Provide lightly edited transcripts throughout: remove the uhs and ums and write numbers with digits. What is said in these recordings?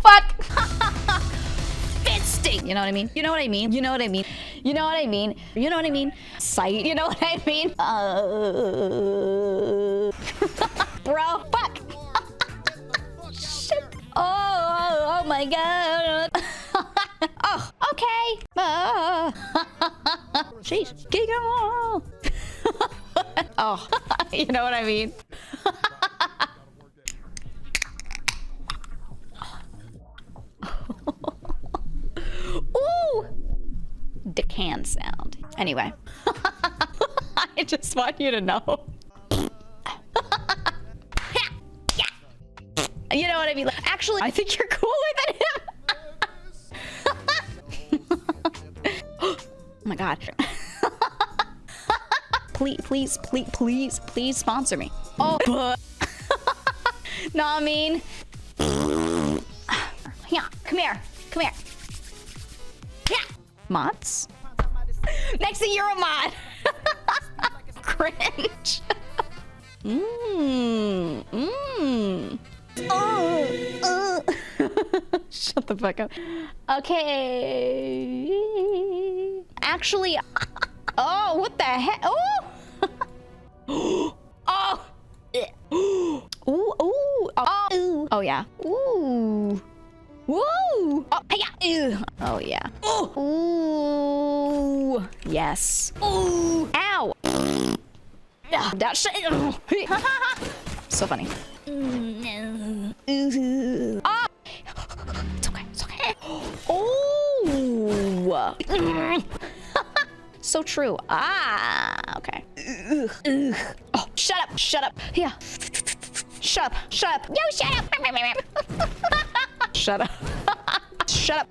Fuck. Fisting. You know what I mean? You know what I mean? You know what I mean? You know what I mean? You know what I mean? Sight. You know what I mean? Bro. Fuck. Shit. Oh my god. Oh, okay. Jeez. Geega. Oh, you know what I mean? Ooh! The can sound. Anyway. I just want you to know. You know what I mean? Actually, I think you're cooler than him. Oh my god. Please sponsor me. Oh, no, I mean. Yeah, come here. Yeah. Mods? Nexi, you're a mod. Cringe. Shut the fuck up. Okay. Actually, oh, what the heck? Oh. Oh. Ooh. Ooh. Oh. Oh yeah. Ooh. Woo! Oh, yeah. Oh, yeah. Ooh. Yes. Ooh. Ow. That shit. So funny. Oh. It's okay. It's okay. Oh. So true. Ah. Okay. Oh, shut up. Shut up. Yeah. Shut up. Shut up. Yo, shut up. Shut up. Shut up.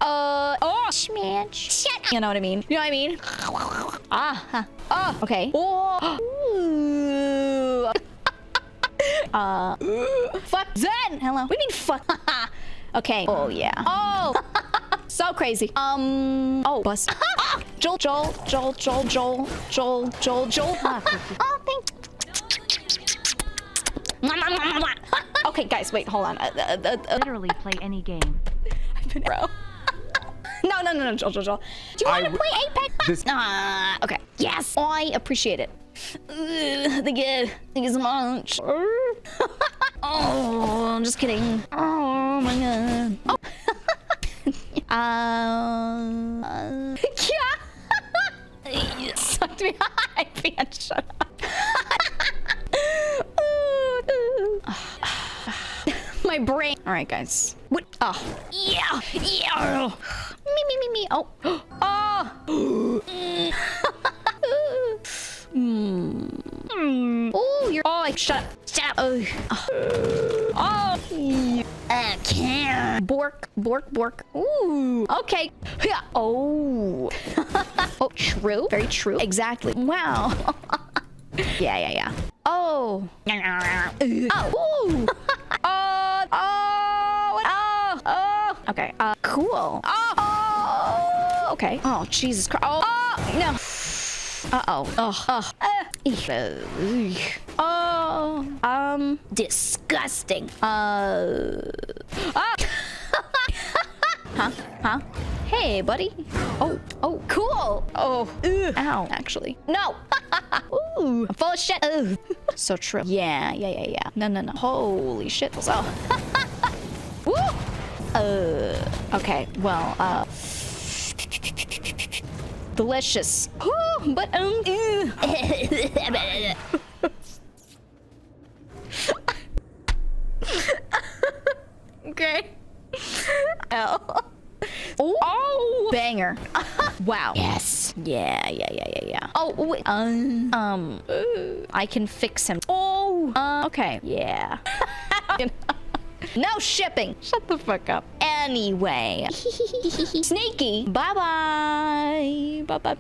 Oh, man. Shut up. You know what I mean? You know what I mean? Ah. Oh, okay. Oh. Fuck Zen. Hello. What do you mean fuck? Okay. Oh, yeah. Oh. So crazy. Oh, bus. Joel. Oh, thank you. Okay, guys, wait, hold on. Literally play any game. Bro. No, Joel. Do you want to play Apex? Okay. Yes, I appreciate it. Thank you so much. Oh, I'm just kidding. Oh my god. Oh. Yeah. Sucked me. I can't shut up. My brain. All right, guys. What? Oh, yeah. Me. Oh. Oh, you're. Oh, shut up. Oh. I can't. Bork. Ooh. Okay. Yeah. Oh. Oh, true. Very true. Exactly. Wow. Yeah. Oh. Oh. Oh. Okay. Cool. Oh. Okay. Oh, Jesus Christ. Oh. No. Disgusting. Huh? Hey, buddy. Oh, cool. Oh, ow, actually. No. Ooh, I'm full of shit. Ugh. So true. Yeah. No. Holy shit. So. Woo. Okay, well, delicious. Woo, but, okay. Oh, banger. Wow. Yes. Yeah. Oh, wait. I can fix him. Oh, okay. Yeah. No shipping. Shut the fuck up. Anyway. Sneaky. Bye-bye. Bye-bye.